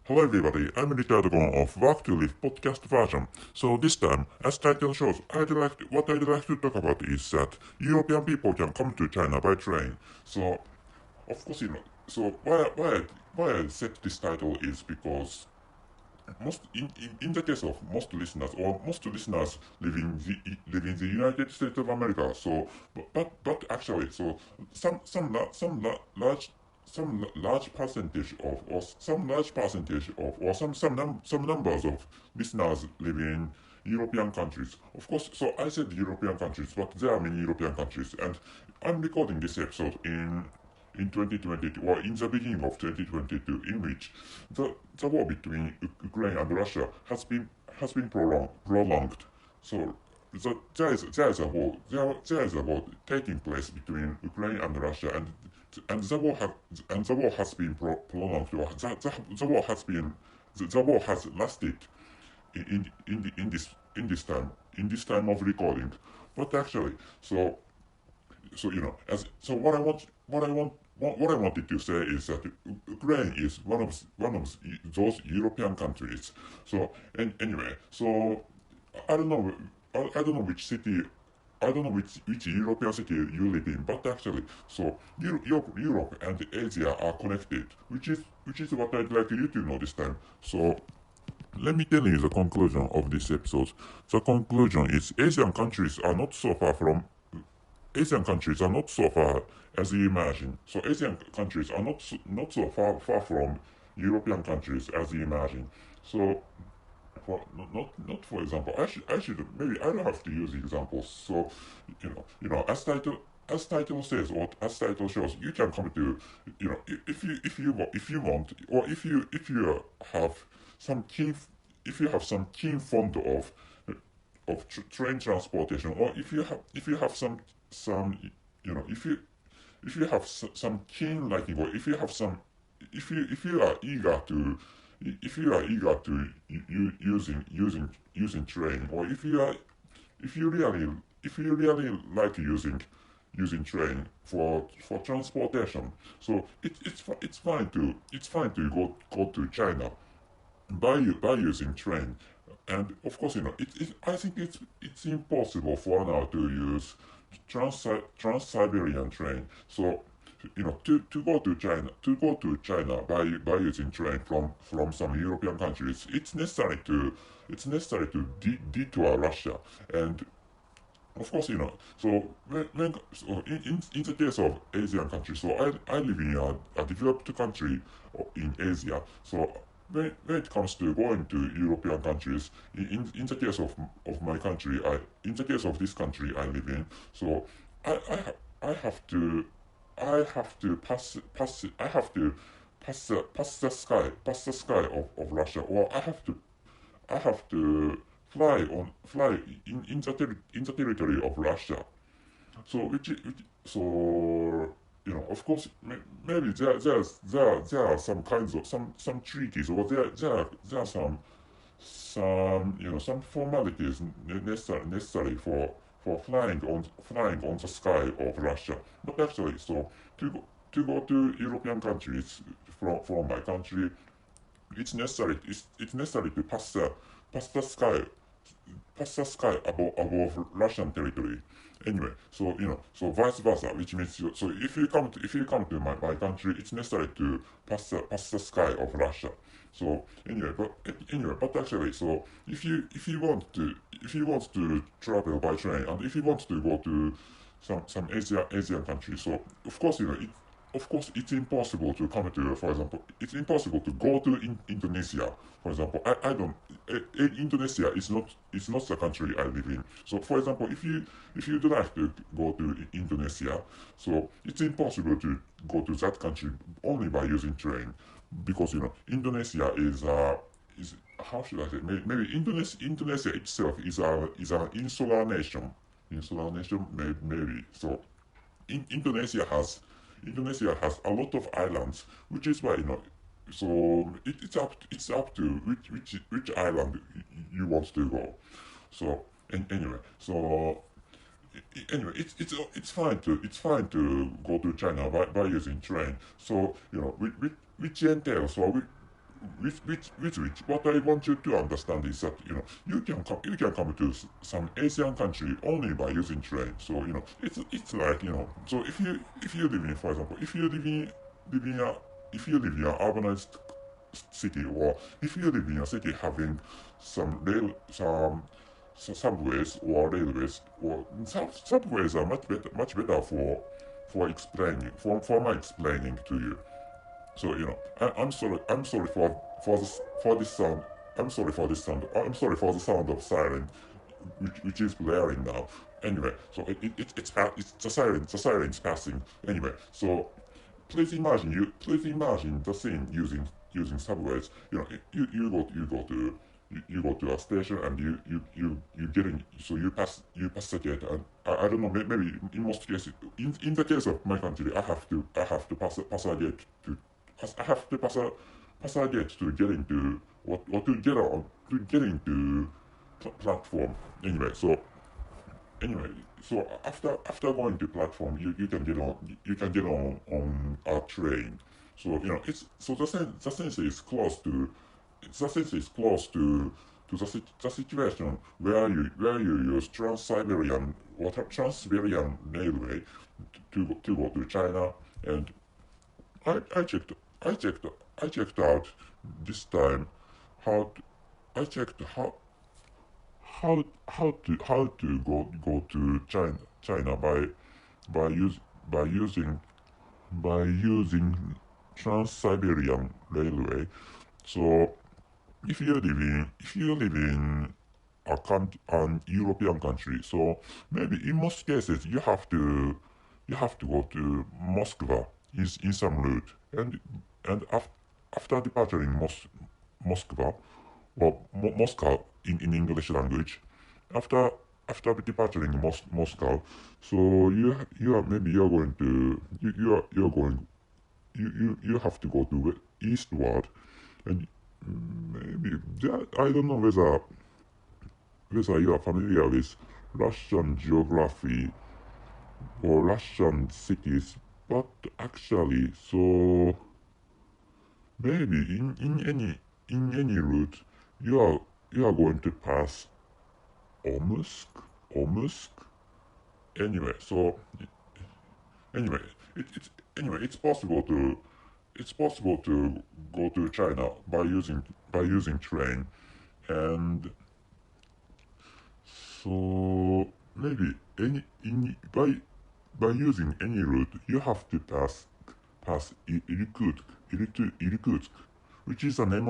Hello everybody, I'm Richard Gon of Work to Live podcast version. So this time, as title shows, what I'd like to talk about is that European people can come to China by train. So, of course, so why I set this title is because in the case of most listeners live in the United States of America. So, but actually, so large percentage of or some large percentage of or some numbers of listeners live in European countries. Of course, so I said European countries, but there are many European countries, and I'm recording this episode in 2022 or in the beginning of 2022, in which the war between Ukraine and Russia has been prolonged. So there is a war taking place between Ukraine and Russia, and the war has been prolonged. Or the war has lasted in this time of recording. But actually, what I wanted to say is that Ukraine is one of those European countries. So and anyway, so I don't know I don't know which city. I don't know which European city you live in, but actually, so Europe and Asia are connected, which is what I'd like you to know this time. So let me tell you the conclusion of this episode. The conclusion is Asian countries are not so far as you imagine. So Asian countries are not so far from European countries as you imagine. So for not for example, I should maybe I don't have to use examples. So as title says or as title shows, you can come to if you want or if you have some keen if you have some keen fond of train transportation, or if you have some if you have some keen liking, or if you are eager to using train, or if you really like using train for transportation, so it's fine to go to China by using train. And of course, I think it's impossible for now to use trans-Siberian train. So to go to China by using train from some European countries, it's necessary to detour Russia. And of course, so in the case of Asian countries, so I live in a developed country in Asia. So when it comes to going to European countries, in the case of my country, in the case of this country I live in, so I I, I have to I have to pass the sky of Russia, or I have to fly in the territory of Russia. So so of course, maybe there are some kinds of some treaties, or there are some formalities necessary for flying on the sky of Russia. But actually, so to go to European countries from my country, it's necessary to pass the sky above Russian territory. Anyway, so so vice versa, which means so if you come to my country, it's necessary to pass the sky of Russia. So but actually, so if you want to travel by train, and if you want to go to some Asian countries, so of course of course it's impossible to come to, for example, it's impossible to go to Indonesia. For example, I don't Indonesia is not the country I live in. So for example, if you would like to go to Indonesia, so it's impossible to go to that country only by using train, because Indonesia is, how should I say, maybe Indonesia itself is an insular nation, maybe. So Indonesia has a lot of islands, which is why so it's up to which island you want to go. So anyway, so anyway, it's fine to go to China by using train. So which entails, which what I want you to understand is that you can come to some Asian country only by using train. So it's like so if you live in, for example, live in a if you live in an urbanized city, or if you live in a city having some subways or railways, or subways are much better for explaining for my explaining to you. So I'm sorry for this sound. I'm sorry for this sound. I'm sorry for the sound of siren, which is blaring now. Anyway, so it's the siren's passing. Anyway, so please imagine the scene using subways. You go to a station, and you get in, so you pass the gate, and I don't know, maybe in most cases, in the case of my country, I have to pass a gate to I have to pass a gate to get into or to get into platform. Anyway, so after going to platform, you can get on a train. So it's so the sense is close to the sense is close to the situation where you use Trans-Siberian Railway to go to China. And I, I checked I checked I checked out this time how to, I checked how to go to China by use by using by using Trans-Siberian Railway. So if you live in an European country, so maybe in most cases you have to go to Moscow in some route, and after departing Moscow, or Moscow in English language, after departing Moscow, so you are maybe you're going to you're going you have to go to eastward. And maybe I don't know whether you are familiar with Russian geography or Russian cities, but actually, so maybe in any route you are going to pass Omsk, Omsk. Anyway, so anyway, it's possible to go to China by using train. And so maybe any in by using any route you have to pass Irkutsk, which is name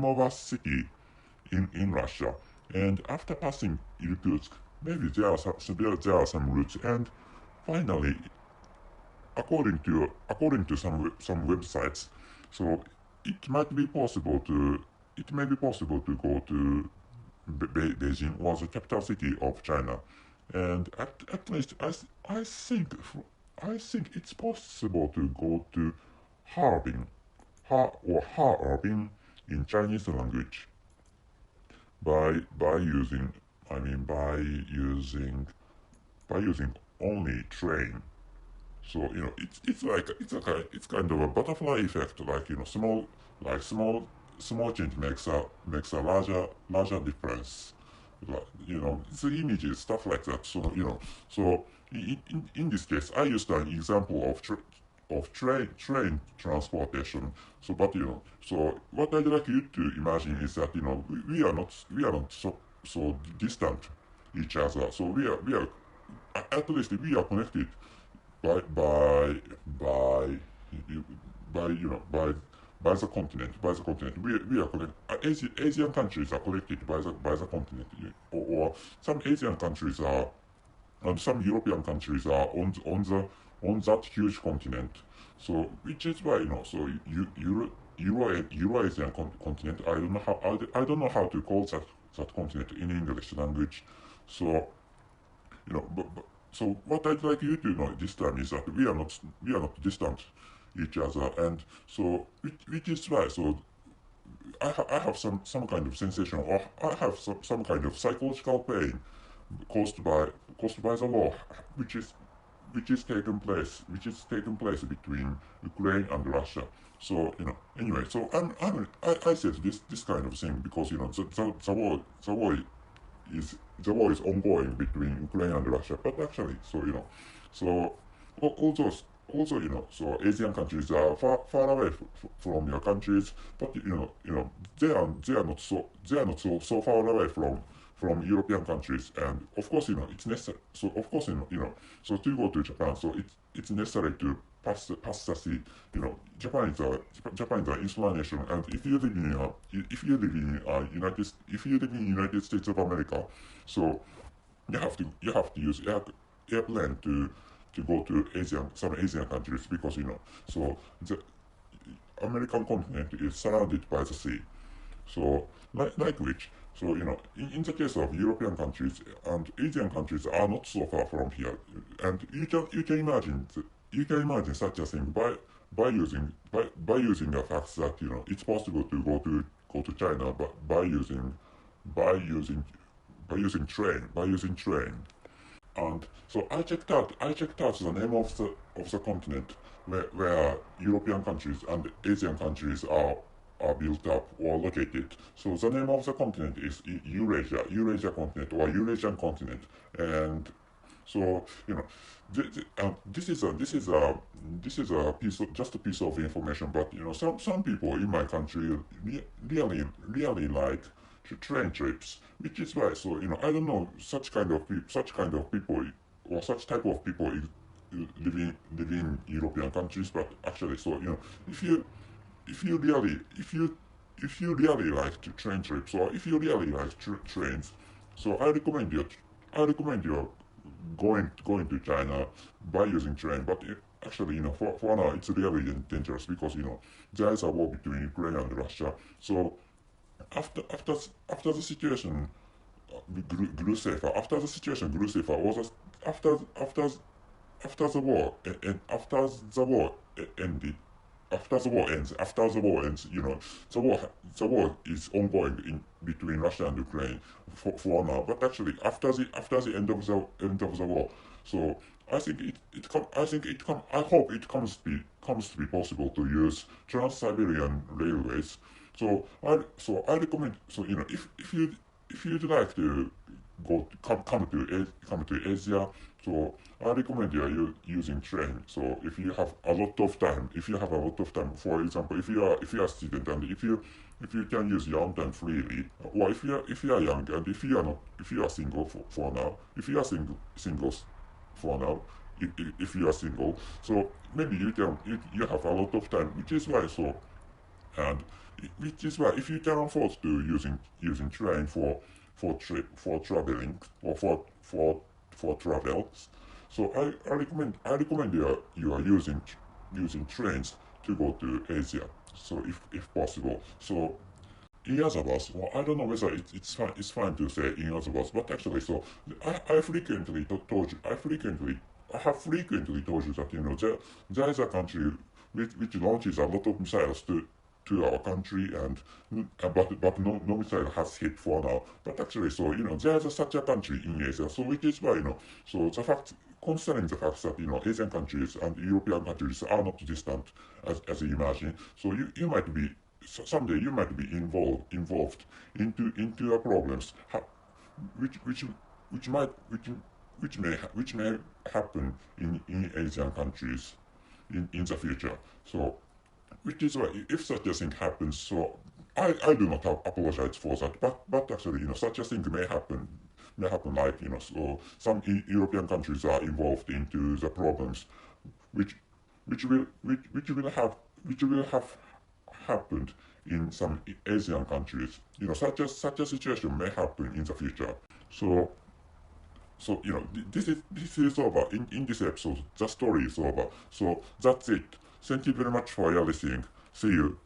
of a city in Russia. And after passing Irkutsk, maybe there are some routes. And finally, according to some websites, so it may be possible to go to Beijing, was the capital city of China. And at least I think it's possible to go to Harbin, Harbin in Chinese language, by using I mean by using only train. So it's kind of a butterfly effect, like small change makes a larger difference. Like, it's the images, stuff like that. So so in this case, I used an example of train transportation. So but so what I'd like you to imagine is that we are not so distant each other. So we are at least we are connected by by by by by the continent. We are connected. Asian countries are connected by the continent. Or some Asian countries are, and some European countries are on that huge continent. So which is why so Eurasian continent. I don't know how to call that continent in English language. So so what I'd like you to know this time is that we are not distant each other. And so which is why so I have some kind of sensation, or I have some kind of psychological pain caused by the war, which is taking place between Ukraine and Russia. So anyway, so I said this kind of thing because the war is ongoing between Ukraine and Russia. But actually, so all those also so Asian countries are far away from your countries, but they are not so far away from European countries, and of course it's necessary. So of course so to go to Japan, so it's necessary to pass the sea. Japan is an insular nation, and if you live in United States of America, so you have to use airplane to go to some Asian countries because so the American continent is surrounded by the sea. So like which so in the case of European countries and Asian countries are not so far from here, and you can imagine such a thing by using the fact that it's possible to go to China by using by using train. And so I checked out the name of the continent where European countries and Asian countries are built up or located. So the name of the continent is Eurasia continent or Eurasian continent. And so this is a piece of, just a piece of information, but some people in my country really like train trips, which is why I don't know such kind of people or such type of people live in European countries, but actually if you if you really like train trips or if you really like trains, so I recommend you going to China by using train. But actually, for now it's really dangerous because there is a war between Ukraine and Russia. So after after after the situation grew safer, or after the war and after the war ends, the war is ongoing in between Russia and Ukraine for now. But actually, after the end of the war, so I hope it comes to be possible to use Trans-Siberian railways. I recommend if you'd like to come to Asia, so I recommend you using train. So if you have a lot of time, for example, if you are a student and if you can use your own time freely, or if you are young and if you are single for now, if you are singles for now, if you are single, so maybe you have a lot of time, which is why and which is why if you can afford to using train for traveling or for travels, so I recommend you are using trains to go to Asia. So if possible, so in other words, well, I don't know whether it's fine to say in other words, but actually, so I frequently told you, I have frequently told you that there is a country which launches a lot of missiles to our country, and but no missile has hit for now. But actually, so there is such a country in Asia, so which is why so the fact considering the fact that Asian countries and European countries are not distant as you imagine, so you might be someday you might be involved into problems which might which may happen in Asian countries in the future. So which is why if such a thing happens, so I do not apologize for that, but actually such a thing may happen like so some European countries are involved into the problems which which will have happened in some Asian countries. Such a situation may happen in the future. So this is over. In this episode, the story is over. So that's it. Thank you very much for your listening. See you.